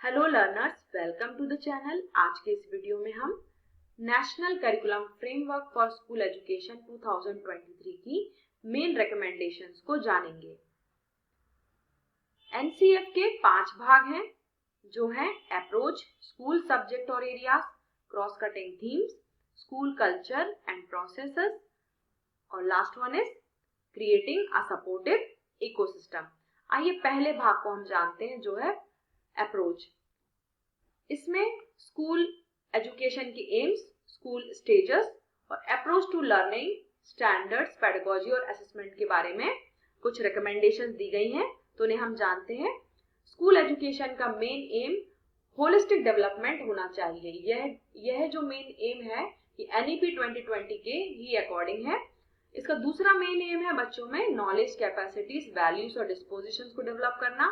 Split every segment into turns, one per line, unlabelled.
Hello learners, welcome to the channel. आज के इस वीडियो में हम national curriculum framework for school education 2023 की मेन रिकमेंडेशंस को जानेंगे। एनसीएफ के 5 भाग हैं जो हैं अप्रोच, स्कूल सब्जेक्ट और areas, cross cutting themes, school culture and processes और last one is creating a supportive ecosystem. आइए पहले भाग को हम जानते हैं जो है अप्रोच। इसमें स्कूल एजुकेशन की एम्स, स्कूल स्टेजेस और approach to learning, standards, pedagogy और असेसमेंट के बारे में कुछ रिकमेंडेशंस दी गई हैं, तो उन्हें हम जानते हैं। स्कूल एजुकेशन का मेन एम होलिस्टिक डेवलपमेंट होना चाहिए। यह जो मेन एम है ये एनईपी 2020 के ही अकॉर्डिंग है। इसका दूसरा मेन एम है बच्चों में नॉलेज, कैपेसिटीज, वैल्यूज और डिस्पोजिशंस को डेवलप करना।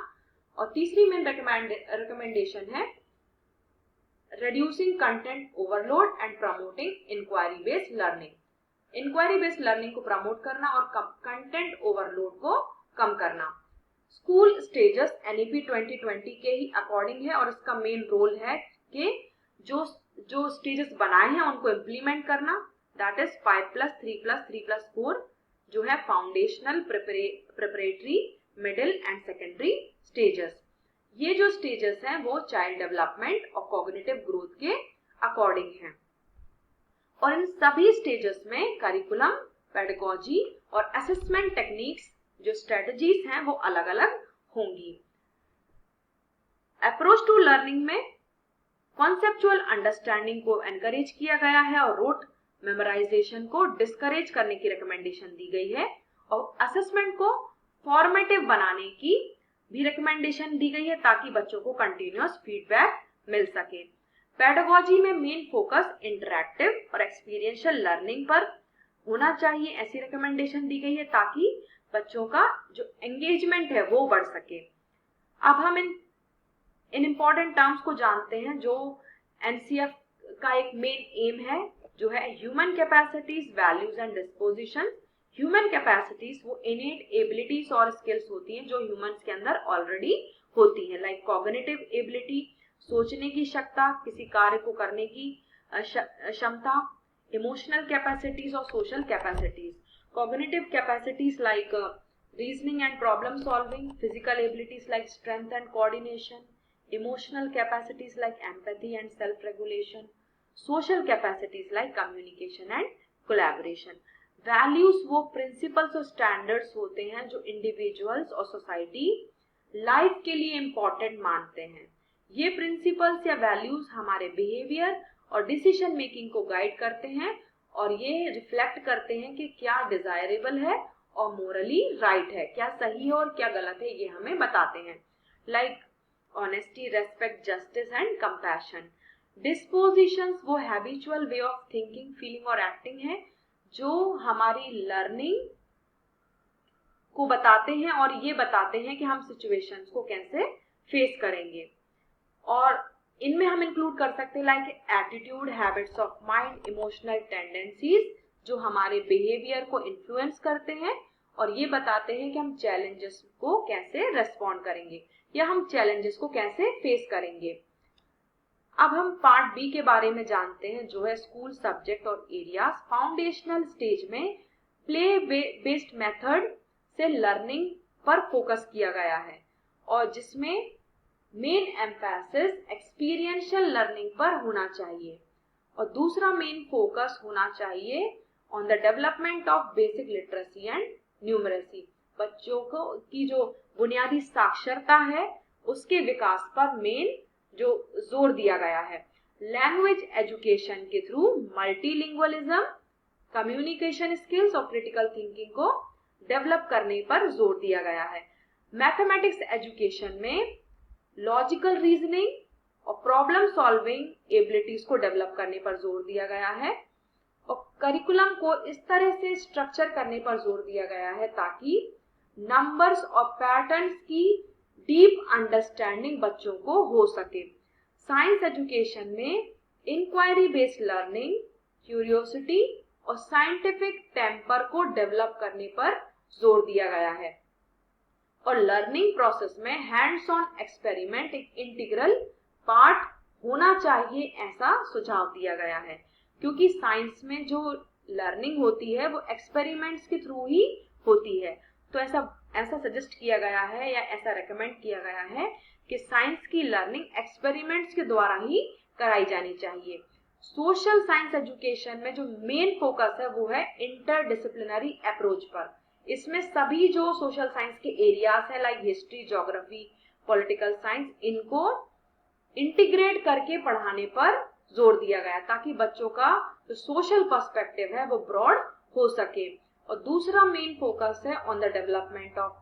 और तीसरी मेन रिकमेंडेशन है reducing content overload and promoting inquiry based learning। Inquiry based learning को प्रमोट करना और कंटेंट ओवरलोड को कम करना। स्कूल स्टेजेस एनईपी 2020 के ही अकॉर्डिंग है और इसका मेन रोल है कि जो स्टेजेस बनाए हैं उनको इम्प्लीमेंट करना। दैट इज 5+3+3+4 जो है foundational, preparatory, middle and secondary stages. ये जो स्टेजेस हैं वो चाइल्ड डेवलपमेंट और कॉग्निटिव ग्रोथ के अकॉर्डिंग हैं और इन सभी स्टेजेस में करिकुलम, पेडागोजी और असेसमेंट टेक्निक्स जो स्ट्रेटजीज हैं वो अलग अलग होंगी। अप्रोच टू लर्निंग में कॉन्सेप्चुअल अंडरस्टैंडिंग को एनकरेज किया गया है और रोट मेमोराइजेशन को डिस्करेज करने की रिकमेंडेशन दी गई है और असेसमेंट को फॉर्मेटिव बनाने की भी रिकमेंडेशन दी गई है ताकि बच्चों को कंटिन्यूअस फीडबैक मिल सके। पेडागोजी में मेन फोकस इंटरैक्टिव और एक्सपीरियंशियल लर्निंग पर होना चाहिए, ऐसी रिकमेंडेशन दी गई है ताकि बच्चों का जो एंगेजमेंट है वो बढ़ सके। अब हम इन इंपॉर्टेंट टर्म्स को जानते हैं जो एनसीएफ का एक मेन एम है जो है human capacities, values and disposition. Human capacities वो इनेट एबिलिटीज और स्किल्स होती हैं जो ह्यूमंस के अंदर ऑलरेडी होती हैं, लाइक कॉग्निटिव एबिलिटी, सोचने की क्षमता, किसी कार्य को करने की क्षमता, इमोशनल कैपेसिटीज और social capacities. Cognitive capacities like reasoning and problem solving, physical abilities like strength and coordination, emotional capacities like empathy and self regulation, social capacities like communication and collaboration. Values वो principles और standards होते हैं जो individuals और society life के लिए important मानते हैं। ये प्रिंसिपल्स या वैल्यूज हमारे बिहेवियर और डिसीजन मेकिंग को गाइड करते हैं और ये रिफ्लेक्ट करते हैं कि क्या डिजायरेबल है और मोरली राइट है, क्या सही है और क्या गलत है, ये हमें बताते हैं। Like honesty, respect, justice and compassion. Dispositions वो habitual way of thinking, feeling और एक्टिंग है जो हमारी लर्निंग को बताते हैं और ये बताते हैं कि हम सिचुएशंस को कैसे फेस करेंगे। और इनमें हम इंक्लूड कर सकते हैं like attitude, habits of mind, emotional tendencies जो हमारे बिहेवियर को इन्फ्लुएंस करते हैं और ये बताते हैं कि हम चैलेंजेस को कैसे रेस्पॉन्ड करेंगे या हम चैलेंजेस को कैसे फेस करेंगे। अब हम पार्ट बी के बारे में जानते हैं जो है स्कूल सब्जेक्ट और एरियाज। फाउंडेशनल स्टेज में प्ले बेस्ड मेथड से लर्निंग पर फोकस किया गया है और जिसमें मेन एम्फेसिस एक्सपीरियंशियल लर्निंग पर होना चाहिए और दूसरा मेन फोकस होना चाहिए on the development of basic literacy and numeracy. बच्चों को की जो बुनियादी साक्षरता है उसके विकास पर मेन जो जोर दिया गया है। लैंग्वेज एजुकेशन के थ्रू मल्टीलिंगुअलिज्म, कम्युनिकेशन स्किल्स और क्रिटिकल थिंकिंग को डेवलप करने पर जोर दिया गया है। मैथमेटिक्स एजुकेशन में लॉजिकल रीजनिंग और प्रॉब्लम सॉल्विंग एबिलिटीज को डेवलप करने पर जोर दिया गया है और करिकुलम को इस तरह से स्ट्रक्चर करने पर जोर दिया गया है ताकि नंबर्स और पैटर्न्स की डीप अंडरस्टैंडिंग बच्चों को हो सके। साइंस एजुकेशन में इंक्वायरी बेस्ड लर्निंग, क्यूरियोसिटी और साइंटिफिक टेम्पर को डेवलप करने पर जोर दिया गया है और लर्निंग प्रोसेस में हैंड्स ऑन एक्सपेरिमेंट एक इंटीग्रल पार्ट होना चाहिए, ऐसा सुझाव दिया गया है। क्योंकि साइंस में जो लर्निंग होती है वो एक्सपेरिमेंट्स के थ्रू ही होती है, तो ऐसा सजेस्ट किया गया है या ऐसा रेकमेंड किया गया है कि साइंस की लर्निंग एक्सपेरिमेंट्स के द्वारा ही कराई जानी चाहिए। सोशल साइंस एजुकेशन में जो मेन फोकस है वो है इंटरडिसिप्लिनरी अप्रोच पर। इसमें सभी जो सोशल साइंस के एरियाज है like history, geography, political science, इनको इंटीग्रेट करके पढ़ाने पर जोर दिया गया ताकि बच्चों का जो सोशल पर्सपेक्टिव है वो ब्रॉड हो सके। और दूसरा मेन फोकस है on the development of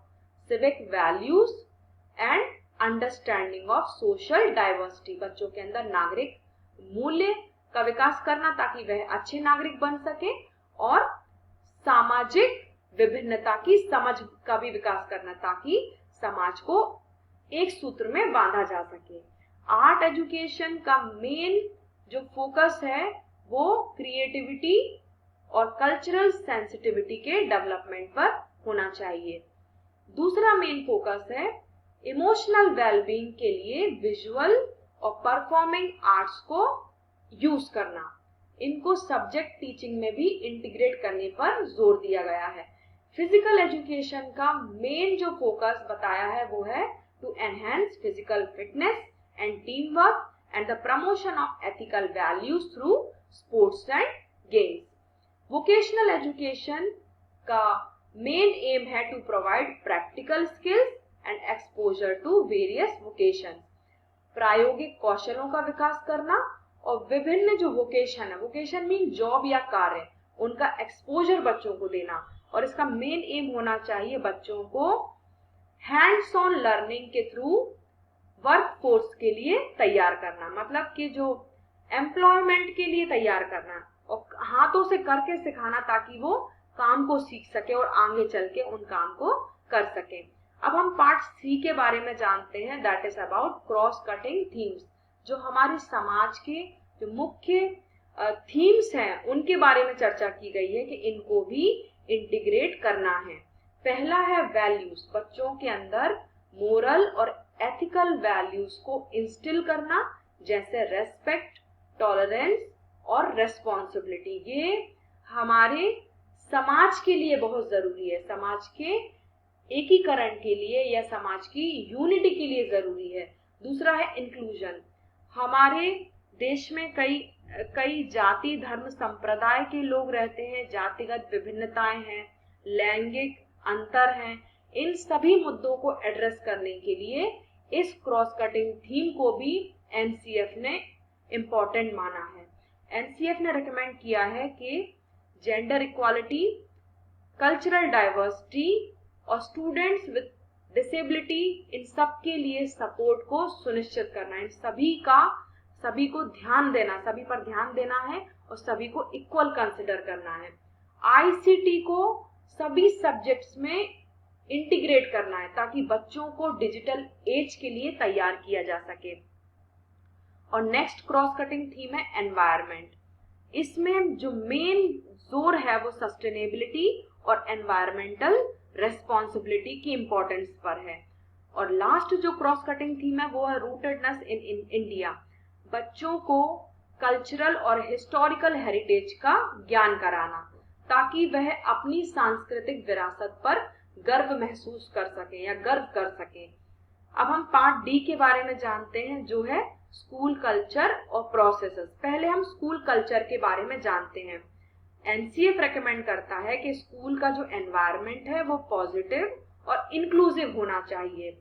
civic values and understanding of social diversity. बच्चों के अंदर नागरिक मूल्य का विकास करना ताकि वह अच्छे नागरिक बन सके, और सामाजिक विभिन्नता की समझ का भी विकास करना ताकि समाज को एक सूत्र में बांधा जा सके। आर्ट एजुकेशन का मेन जो फोकस है वो क्रिएटिविटी और कल्चरल सेंसिटिविटी के डेवलपमेंट पर होना चाहिए। दूसरा मेन फोकस है इमोशनल वेलबींग के लिए विजुअल और परफॉर्मिंग आर्ट्स को यूज करना। इनको सब्जेक्ट टीचिंग में भी इंटीग्रेट करने पर जोर दिया गया है। फिजिकल एजुकेशन का मेन जो फोकस बताया है वो है to enhance physical fitness and team work and the promotion of ethical values through sports and games. Vocational education का मेन एम है to provide practical skills and exposure to various vocation. प्रायोगिक कौशलों का विकास करना और विभिन्न जो वोकेशन है, वोकेशन मीन जॉब या कार्य, उनका एक्सपोजर बच्चों को देना। और इसका मेन एम होना चाहिए बच्चों को हैंड्स ऑन लर्निंग के थ्रू वर्क फोर्स के लिए तैयार करना, मतलब कि जो एम्प्लॉयमेंट के लिए तैयार करना और हाथों से करके सिखाना ताकि वो काम को सीख सके और आगे चल के उन काम को कर सके। अब हम पार्ट 3 के बारे में जानते हैं, that is about cross cutting themes. जो हमारे समाज के जो मुख्य थीम्स हैं उनके बारे में चर्चा की गई है कि इनको भी इंटीग्रेट करना है। पहला है वैल्यूज, बच्चों के अंदर मोरल और एथिकल वैल्यूज को इंस्टिल करना, जैसे रेस्पेक्ट, टॉलरेंस और रेस्पॉन्सिबिलिटी। ये हमारे समाज के लिए बहुत जरूरी है, समाज के एकीकरण के लिए या समाज की यूनिटी के लिए जरूरी है। दूसरा है इंक्लूजन। हमारे देश में कई जाति, धर्म, संप्रदाय के लोग रहते हैं, जातिगत विभिन्नताएं हैं, लैंगिक अंतर हैं। इन सभी मुद्दों को एड्रेस करने के लिए इस क्रॉस कटिंग थीम को भी एनसीएफ ने इम्पोर्टेंट माना है। एनसीएफ ने रिकमेंड किया है कि जेंडर इक्वालिटी, कल्चरल डाइवर्सिटी और स्टूडेंट्स विद डिसेबिलिटी, इन सब के लिए सपोर्ट को सुनिश्चित करना, इन सभी को ध्यान देना, सभी पर ध्यान देना है और सभी को इक्वल कंसिडर करना है। आईसीटी को सभी सब्जेक्ट्स में इंटीग्रेट करना है ताकि बच्चों को डिजिटल एज के लिए तैयार किया जा सके। और नेक्स्ट क्रॉस कटिंग थीम है एनवायरनमेंट। इसमें जो मेन जोर है वो सस्टेनेबिलिटी और एनवायरमेंटल रेस्पॉन्सिबिलिटी की इंपॉर्टेंस पर है। और लास्ट जो क्रॉस कटिंग थीम है वो है रूटेडनेस इन इंडिया। बच्चों को कल्चरल और हिस्टोरिकल हेरिटेज का ज्ञान कराना ताकि वह अपनी सांस्कृतिक विरासत पर गर्व महसूस कर सके या गर्व कर सके। अब हम पार्ट डी के बारे में जानते हैं जो है स्कूल कल्चर और प्रोसेसेस। पहले हम स्कूल कल्चर के बारे में जानते हैं। एनसीएफ रेकमेंड करता है कि स्कूल का जो एनवायरनमेंट है वो पॉजिटिव और इंक्लूसिव होना चाहिए।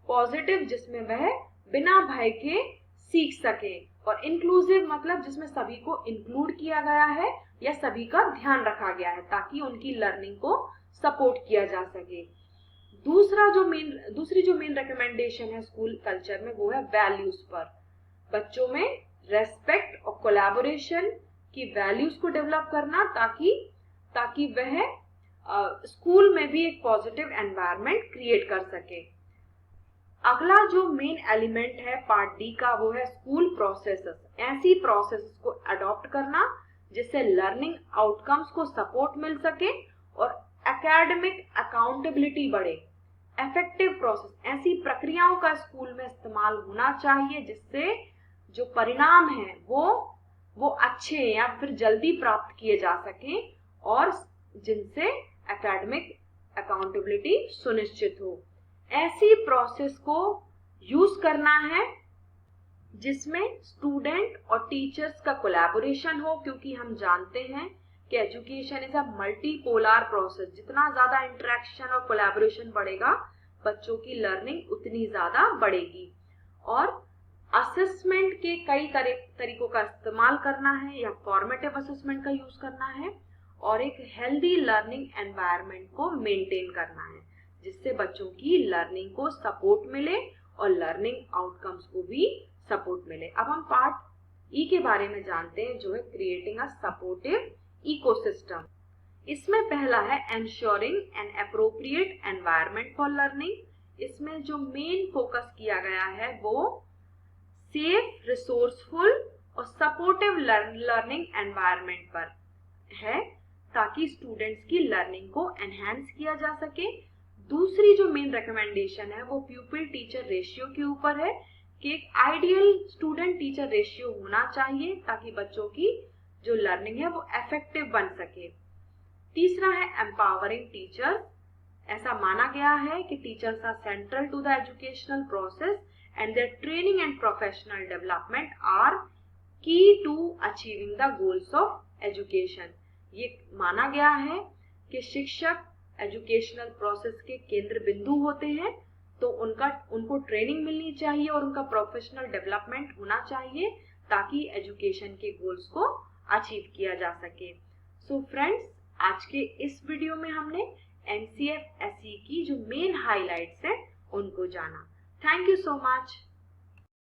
पॉजिटिव जिसमें वह बिना भय के सीख सके, और इंक्लूसिव मतलब जिसमें सभी को इंक्लूड किया गया है या सभी का ध्यान रखा गया है ताकि उनकी लर्निंग को सपोर्ट किया जा सके। दूसरी जो मेन रिकमेंडेशन है स्कूल कल्चर में वो है वैल्यूज पर। बच्चों में रेस्पेक्ट और कोलैबोरेशन की वैल्यूज को डेवलप करना ताकि वह स्कूल में भी एक पॉजिटिव एनवायरनमेंट क्रिएट कर सके। अगला जो मेन एलिमेंट है पार्ट डी का वो है स्कूल प्रोसेसेस। ऐसी प्रोसेसेस को अडॉप्ट करना जिससे लर्निंग आउटकम्स को सपोर्ट मिल सके और एकेडमिक अकाउंटेबिलिटी बढ़े। इफेक्टिव प्रोसेस, ऐसी प्रक्रियाओं का स्कूल में इस्तेमाल होना चाहिए जिससे जो परिणाम है वो अच्छे या फिर जल्दी प्राप्त किए जा सके और जिनसे एकेडमिक अकाउंटेबिलिटी सुनिश्चित हो। ऐसी प्रोसेस को यूज करना है जिसमें स्टूडेंट और टीचर्स का कोलैबोरेशन हो, क्योंकि हम जानते हैं कि education is a multipolar process. जितना ज्यादा इंटरेक्शन और कोलैबोरेशन बढ़ेगा, बच्चों की लर्निंग उतनी ज्यादा बढ़ेगी। और असेसमेंट के कई तरीकों का इस्तेमाल करना है या फॉर्मेटिव असेसमेंट का यूज करना है और एक हेल्दी लर्निंग एनवायरनमेंट को मेंटेन करना है, जिससे बच्चों की लर्निंग को सपोर्ट मिले और लर्निंग आउटकम्स को भी सपोर्ट मिले। अब हम पार्ट ई के बारे में जानते हैं, जो है क्रिएटिंग अ सपोर्टिव इकोसिस्टम। इसमें पहला है ensuring N appropriate environment for learning. इसमें जो मेन फोकस किया गया है वो सेफ, रिसोर्सफुल और सपोर्टिव लर्निंग एनवायरनमेंट पर है, ताकि स्टूडेंट्स की लर्निंग को एनहांस किया जा सके। दूसरी जो मेन रिकमेंडेशन है वो प्यूपिल टीचर रेशियो के ऊपर है कि एक आइडियल स्टूडेंट टीचर रेशियो होना चाहिए ताकि बच्चों की जो लर्निंग है वो इफेक्टिव बन सके। तीसरा है एम्पावरिंग टीचर्स। ऐसा माना गया है कि teachers are central to the educational process and their training and professional development are key to achieving the goals of education. ये माना गया है कि शिक्षक एजुकेशनल प्रोसेस के केंद्र बिंदु होते हैं, तो उनको ट्रेनिंग मिलनी चाहिए और उनका प्रोफेशनल डेवलपमेंट होना चाहिए ताकि एजुकेशन के गोल्स को अचीव किया जा सके। सो फ्रेंड्स, आज के इस वीडियो में हमने NCF SE की जो मेन हाइलाइट्स है उनको जाना। Thank you so much.